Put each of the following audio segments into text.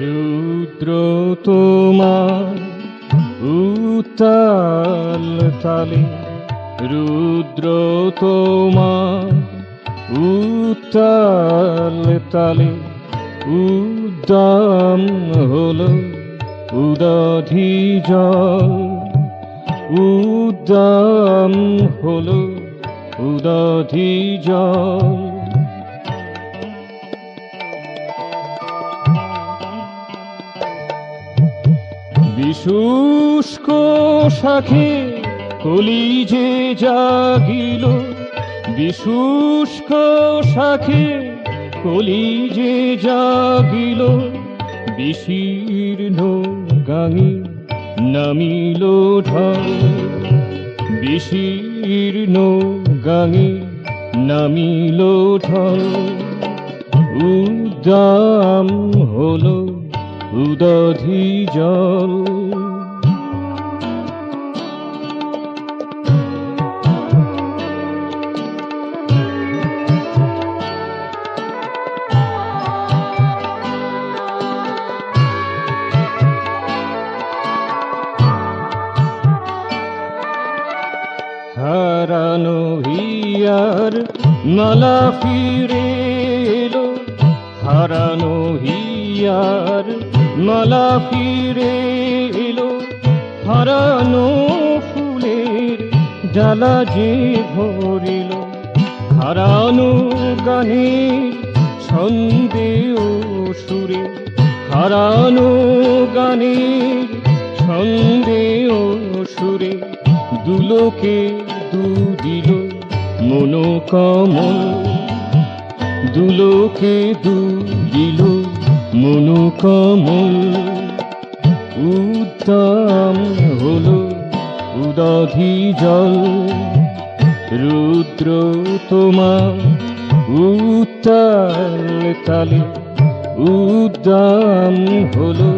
রুদ্র তোমার উত্তাল তালে, রুদ্র তোমার উত্তাল তালে উদ্দাম হলো উদধি জল, উদ্দাম হলো উদধি জল। বিশুষ্ক শাখে কলিজে জাগিল, বিশুষ্ক শাখে কলিজে জাগিল, বিশীর্ণ গাঙে নামিল ঢল, বিশীর্ণ গাঙে নামিল ঢল। উদ্দাম হলো উদধি জল। হারানো হিয়ার মালা ফিরে এলো, হারানো হিয়ার মালা ফিরে এলো, হারানো ফুলের ডালা যে ভরিল, হারানো গানের ছন্দে ও সুরে, হারানো গানের ছন্দে ও সুরে, দুলোকে দুদিল মনোকামল, দুলোকে দুদিল মনোকামল। উদ্দাম হলো উদধি জল, রুদ্র তোমার উত্তাল তালে উদ্দাম হলো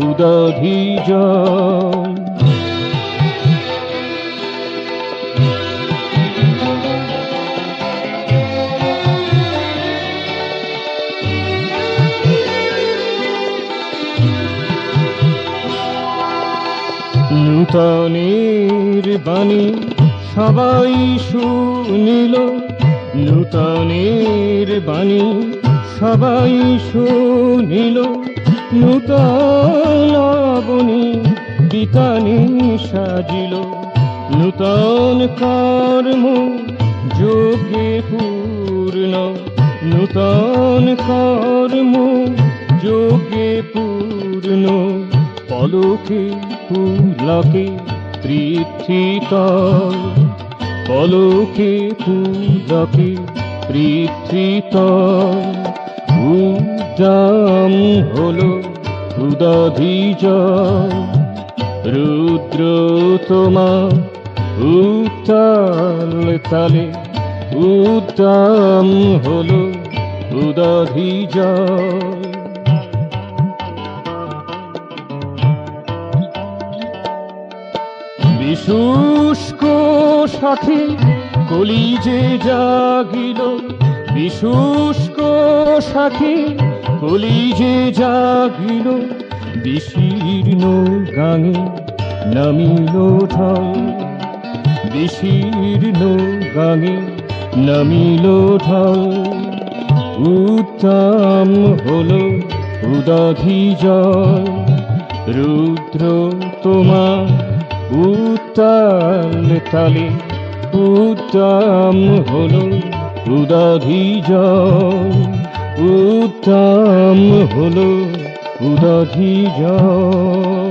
উদধি জল। নূতনের বাণী সবাই শুনিল, নূতনের বাণী সবাই শুনিল, নূতন বনি বিতানে সাজিল, নূতন কর্ম যোগে পূর্ণ, নূতন কর্ম যোগে পূর্ণ। পলকে পুলকে পৃথ্বীতল, পলকে পুলকে পৃথ্বীতল। উদ্দাম হলো উদধি জল, রুদ্র তোমার উত্তাল তালে উদ্দাম হলো উদধি জল। বিশুষ্ক শাখে কলিজে জাগিল, বিশুষ্ক শাখে কলিজে জাগিল, বিশীর্ণ গাঙে নামিল ঢল, বিশীর্ণ গাঙে নামিল ঢল। উদ্দাম হলো উদধি জল, রুদ্র তোমার উত্তাল তালে উদ্দাম হলো উদধি জল, উদ্দাম হলো উদধি জল।